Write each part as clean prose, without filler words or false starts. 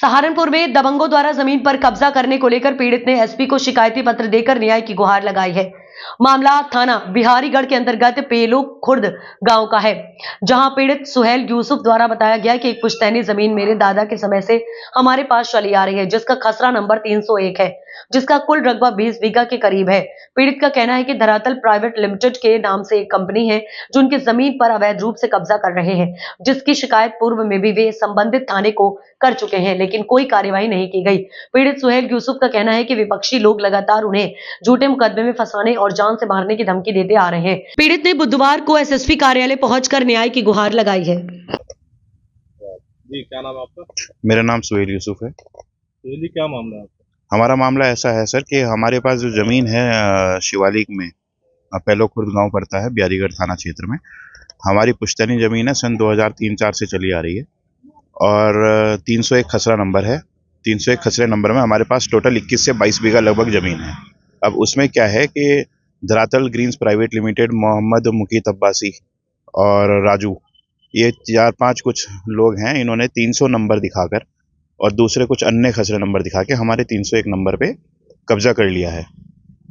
सहारनपुर में दबंगों द्वारा जमीन पर कब्जा करने को लेकर पीड़ित ने एसपी को शिकायती पत्र देकर न्याय की गुहार लगाई है। मामला थाना बिहारीगढ़ के अंतर्गत पेलो खुर्द गांव का है, जहां पीड़ित सुहेल यूसुफ द्वारा बताया गया कि एक पुश्तैनी जमीन मेरे दादा के समय से हमारे पास चली आ रही है, जिसका खसरा नंबर 301 है, जिसका कुल रकबा 20 बीघा के करीब है। पीड़ित का कहना है कि धरातल प्राइवेट लिमिटेड के नाम से एक कंपनी है जो उनकी जमीन पर अवैध रूप से कब्जा कर रहे हैं, जिसकी शिकायत पूर्व में भी वे संबंधित थाने को कर चुके हैं, लेकिन कोई कार्यवाही नहीं की गई। पीड़ित सुहेल यूसुफ का कहना है कि विपक्षी लोग लगातार उन्हें झूठे मुकदमे में फंसाने और जान से मारने की धमकी देते आ रहे हैं। पीड़ित ने बुधवार को एसएसपी कार्यालय पहुंचकर न्याय की गुहार लगाई है। जी, क्या नाम है आपका? मेरा नाम सुहेल यूसुफ है। सुहेल जी, क्या मामला है आपका? हमारा मामला ऐसा है सर कि हमारे पास जो ज़मीन है शिवालिक में पेलो खुर्द गांव पड़ता है, बिहारीगढ़ थाना क्षेत्र में। हमारी पुश्तैनी ज़मीन है, सन 2003-4 से चली आ रही है और 301 खसरा नंबर है। 301 खसरे नंबर में हमारे पास टोटल 21 से 22 बीघा लगभग ज़मीन है। अब उसमें क्या है कि Dharatal greens private limited, Mohammad Mukeet Abbasi और राजू, ये 4-5 कुछ लोग हैं। इन्होंने 300 नंबर दिखाकर और दूसरे कुछ अन्य खसरे नंबर दिखा के हमारे 301 नंबर पे कब्जा कर लिया है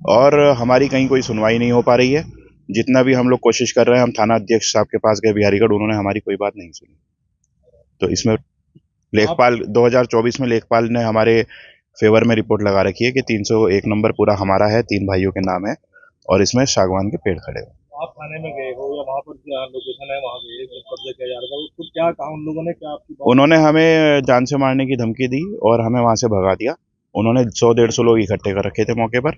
और हमारी कहीं कोई सुनवाई नहीं हो पा रही है। जितना भी हम लोग कोशिश कर रहे हैं, हम थाना अध्यक्ष साहब के पास गए बिहारीगढ़, उन्होंने हमारी कोई बात नहीं सुनी। तो इसमें लेखपाल 2024 में लेखपाल ने हमारे फेवर में रिपोर्ट लगा रखी है कि 301 नंबर पूरा हमारा है, 3 भाइयों के नाम है और इसमें सागवान के पेड़ खड़े हैं। आप थाने में गए हो या वहाँ पर जहाँ लोकेशन है वहाँ गए जब कब्जा किया जा रहा था, तो क्या कहा उन लोगों ने? क्या आपकी बात? उन्होंने हमें जान से मारने की धमकी दी और हमें वहाँ से भगा दिया। उन्होंने 100-150 लोग इकट्ठे कर रखे थे मौके पर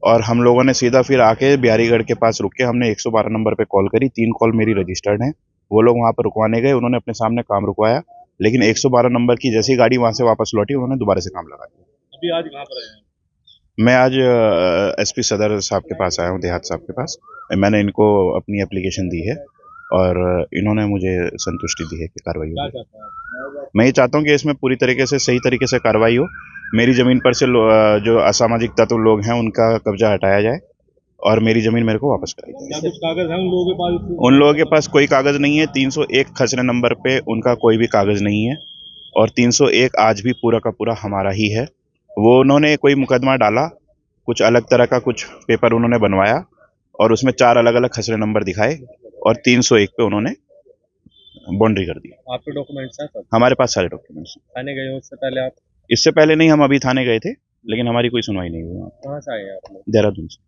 और हम लोगों ने सीधा फिर आके बिहारीगढ़ के पास रुक के हमने 112 नंबर पे कॉल करी। 3 कॉल मेरी रजिस्टर्ड हैं। वो लोग वहाँ पर रुकवाने गए, उन्होंने अपने सामने काम रुकवाया, लेकिन 112 नंबर की जैसी गाड़ी वहाँ से वापस लौटी, उन्होंने दोबारा से काम लगा दिया। अभी आज कहाँ पर आए हैं? मैं आज एसपी सदर साहब के पास आया हूँ, देहात साहब के पास। मैंने इनको अपनी एप्लीकेशन दी है और इन्होंने मुझे संतुष्टि दी है कि कार्रवाई क्या होगी। चाहते हैं? मैं ये चाहता हूँ कि इसमें पूरी तरीके से सही तरीके से कार्रवाई हो। मेरी ज़मीन पर से जो असामाजिक तत्व लोग हैं उनका कब्जा हटाया जाए और मेरी ज़मीन मेरे को वापस कराई जाए। क्या कुछ कागज है उन लोगों के पास? उन लोगों के पास कोई कागज़ नहीं है। 301 खसरे नंबर पे उनका कोई भी कागज़ नहीं है और 301 आज भी पूरा का पूरा हमारा ही है। वो उन्होंने कोई मुकदमा डाला, कुछ अलग तरह का कुछ पेपर उन्होंने बनवाया और उसमें 4 अलग-अलग खसरे नंबर दिखाए और 301 पे उन्होंने बाउंड्री कर दी। आपके डॉक्यूमेंट्स हैं सब? हमारे पास सारे डॉक्यूमेंट्स हैं। थाने गए हो इससे पहले आप? इससे पहले नहीं, हम अभी थाने गए थे, लेकिन हमारी कोई सुनवाई नहीं हुई। कहाँ से आए हैं आप लोग? देहरादून से।